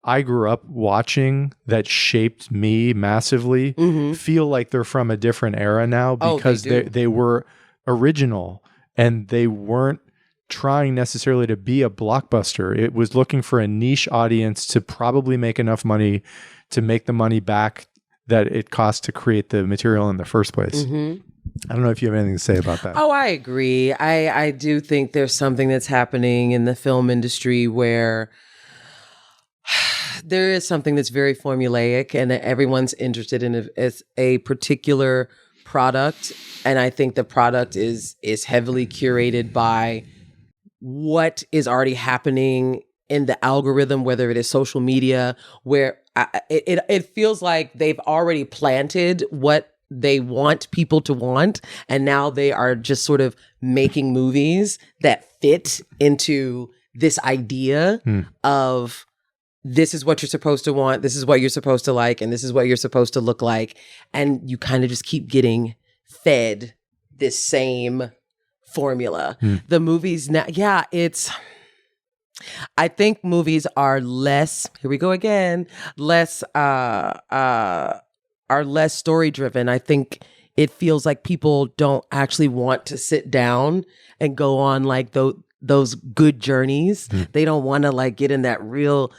I grew up watching that shaped me massively feel like they're from a different era now because they were original and they weren't trying necessarily to be a blockbuster. It was looking for a niche audience to probably make enough money to make the money back that it cost to create the material in the first place. I don't know if you have anything to say about that. Oh, I agree. I do think there's something that's happening in the film industry where there is something that's very formulaic and everyone's interested in a particular product. And I think the product is heavily curated by what is already happening in the algorithm, whether it is social media, where it feels like they've already planted what they want people to want. And now they are just sort of making movies that fit into this idea of this is what you're supposed to want, this is what you're supposed to like, and this is what you're supposed to look like. And you kind of just keep getting fed this same formula. The movies now, I think movies are less, here we go again, are less story driven. I think it feels like people don't actually want to sit down and go on like those good journeys. They don't want to like get in that real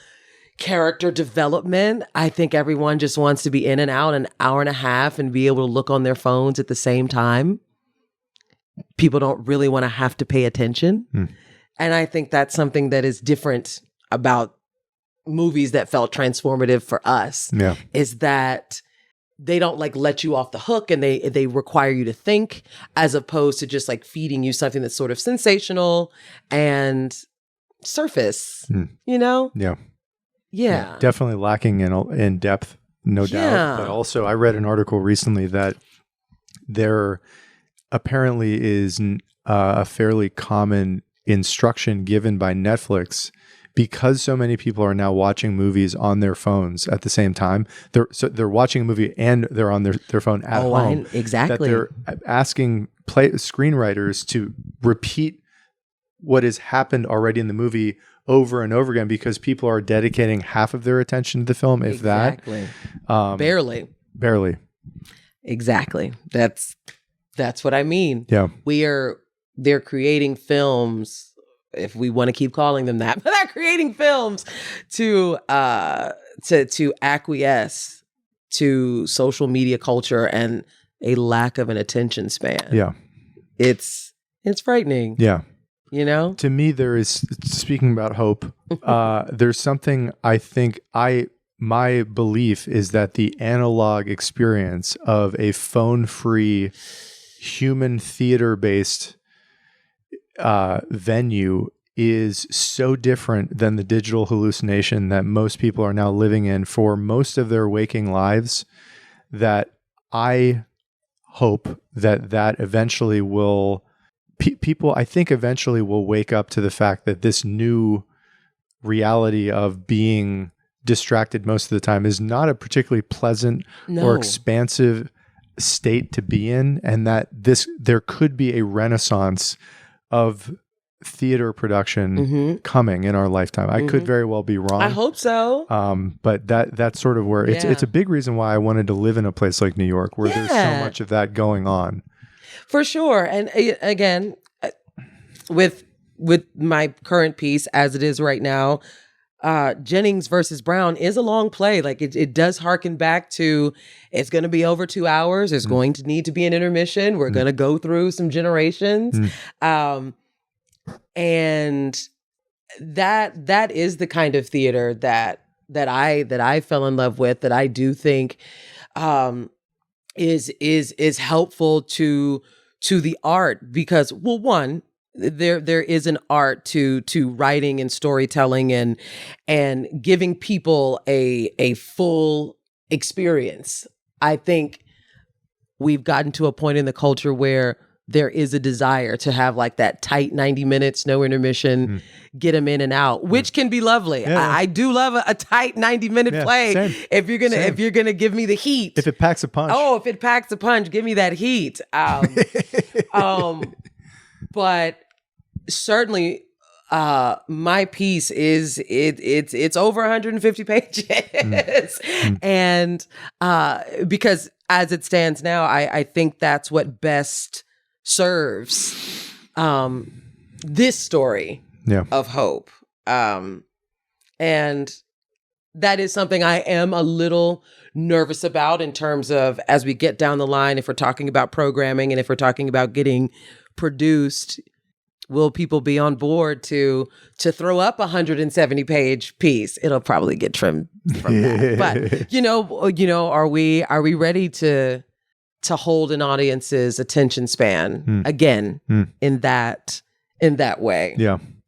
character development. I think everyone just wants to be in and out an hour and a half and be able to look on their phones at the same time. People don't really want to have to pay attention. And I think that's something that is different about movies that felt transformative for us, is that they don't like let you off the hook and they require you to think, as opposed to just like feeding you something that's sort of sensational and surface, you know? Yeah. Definitely lacking in depth, no doubt. But also I read an article recently that there apparently is a fairly common instruction given by Netflix, because so many people are now watching movies on their phones at the same time. They're watching a movie and they're on their phone at home. Exactly. That they're asking screenwriters to repeat what has happened already in the movie over and over again, because people are dedicating half of their attention to the film, if that. Barely. Exactly. That's what I mean. Yeah. They're creating films, if we want to keep calling them that, but they're creating films to acquiesce to social media culture and a lack of an attention span. Yeah. It's frightening. Yeah. You know? To me, there is, speaking about hope, there's something I think my belief is that the analog experience of a phone-free, human theater-based venue is so different than the digital hallucination that most people are now living in for most of their waking lives, that I hope that eventually will, people I think eventually will wake up to the fact that this new reality of being distracted most of the time is not a particularly pleasant or expansive state to be in, and that there could be a renaissance of theater production coming in our lifetime. I could very well be wrong. I hope so. But that's sort of where it's a big reason why I wanted to live in a place like New York, where there's so much of that going on. For sure. And again, with my current piece as it is right now, Jennings versus Brown is a long play. Like it does harken back to, it's going to be over 2 hours. There's going to need to be an intermission. We're going to go through some generations. And that is the kind of theater that I fell in love with, that I do think is helpful to the art, because, well, one, there is an art to writing and storytelling and giving people a full experience. I think we've gotten to a point in the culture where there is a desire to have like that tight 90 minutes, no intermission, get them in and out, which can be lovely. I do love a tight 90-minute play. Same. If you're gonna give me the heat. If it packs a punch. Oh, if it packs a punch, give me that heat. But certainly my piece it's over 150 pages. And because as it stands now, I think that's what best serves this story of hope. And that is something I am a little nervous about in terms of as we get down the line, if we're talking about programming and if we're talking about getting produced, will people be on board to throw up a 170-page piece? It'll probably get trimmed from that. But you know, are we ready to hold an audience's attention span again in that way?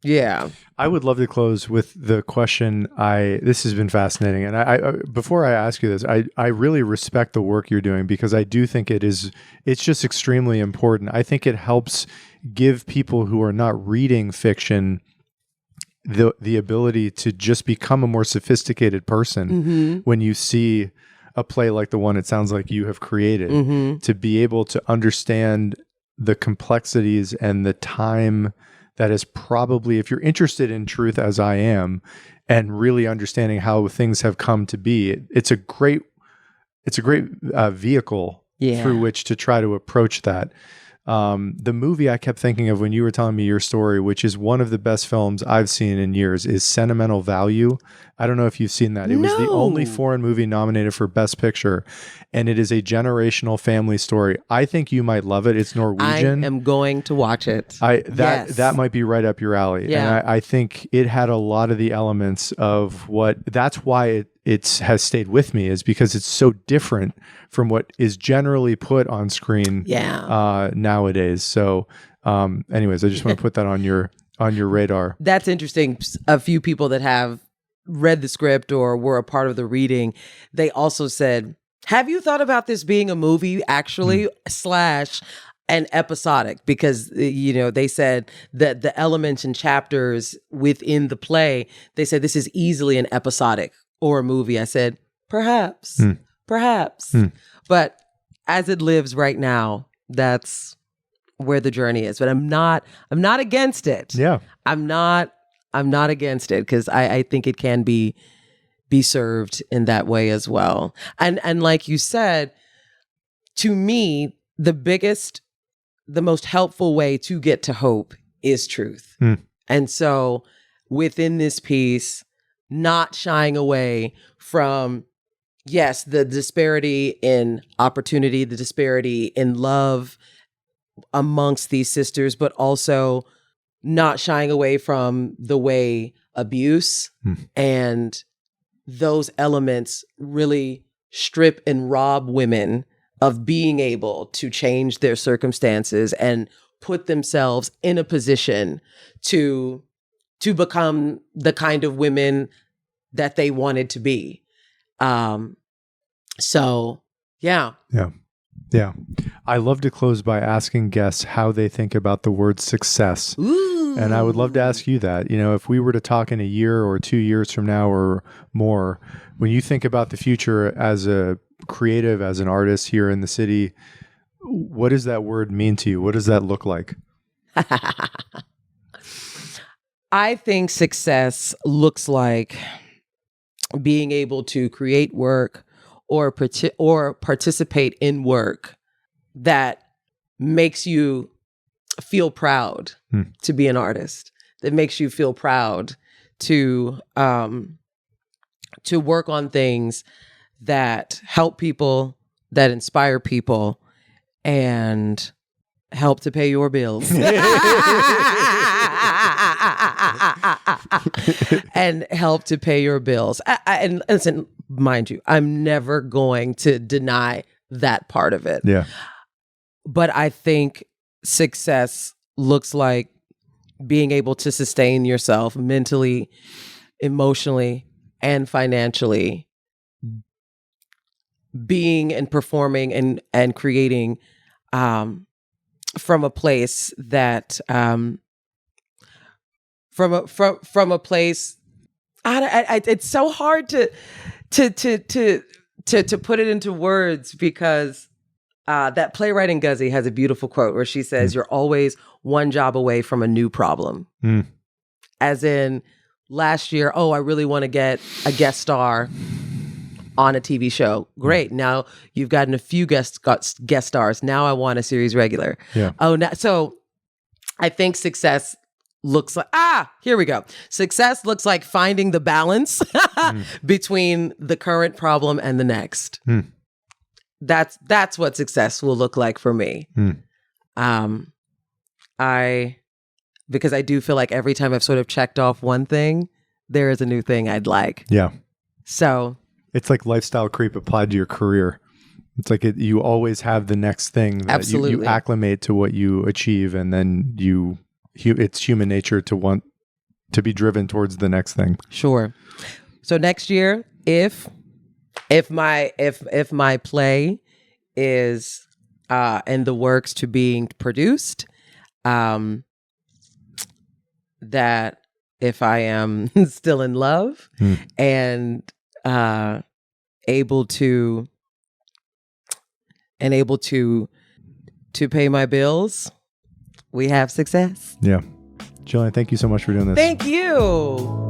Yeah. I would love to close with the question. This has been fascinating, and I before I ask you this, I really respect the work you're doing because I do think it's just extremely important. I think it helps give people who are not reading fiction the ability to just become a more sophisticated person when you see a play like the one it sounds like you have created, to be able to understand the complexities and the time that is probably, if you're interested in truth as I am, and really understanding how things have come to be, it's a great vehicle through which to try to approach that. The movie I kept thinking of when you were telling me your story, which is one of the best films I've seen in years, is Sentimental Value. I don't know if you've seen that. It was the only foreign movie nominated for Best Picture, and it is a generational family story. I think you might love it. It's Norwegian. I am going to watch it. That might be right up your alley. Yeah. And I think it had a lot of the elements of that's why it has stayed with me, is because it's so different from what is generally put on screen nowadays. So anyways, I just want to put that on your radar. That's interesting. A few people that have read the script or were a part of the reading, they also said, have you thought about this being a movie actually / an episodic? Because, they said that the elements and chapters within the play, they said this is easily an episodic or a movie. I said, perhaps. But as it lives right now, that's where the journey is. But I'm not against it. Yeah. I'm not against it because I think it can be served in that way as well. And like you said, to me, the most helpful way to get to hope is truth. And so within this piece, not shying away from, yes, the disparity in opportunity, the disparity in love amongst these sisters, but also not shying away from the way abuse and those elements really strip and rob women of being able to change their circumstances and put themselves in a position to become the kind of women that they wanted to be. So, yeah. Yeah. I love to close by asking guests how they think about the word success. Ooh. And I would love to ask you that. If we were to talk in a year or 2 years from now or more, when you think about the future as a creative, as an artist here in the city, what does that word mean to you? What does that look like? I think success looks like being able to create work or participate in work that makes you feel proud to be an artist, that makes you feel proud to work on things that help people, that inspire people, and help to pay your bills. And help to pay your bills. And listen, mind you, I'm never going to deny that part of it. Yeah. But I think success looks like being able to sustain yourself mentally, emotionally, and financially, being and performing and creating from a place that from a place. It's so hard to put it into words because that playwright in Guzzy has a beautiful quote where she says, "You're always one job away from a new problem." as in last year, I really want to get a guest star on a TV show. Great. Now you've gotten a few guest stars. Now I want a series regular. Yeah. So I think success looks like, here we go. Success looks like finding the balance between the current problem and the next. That's what success will look like for me. Because I do feel like every time I've sort of checked off one thing, there is a new thing I'd like. Yeah. So it's like lifestyle creep applied to your career. It's like you always have the next thing that absolutely. You acclimate to what you achieve, and then it's human nature to want to be driven towards the next thing. Sure. So next year, if my play is in the works to being produced, that if I am still in love and able to pay my bills, we have success. Yeah. Gillian, thank you so much for doing this. Thank you.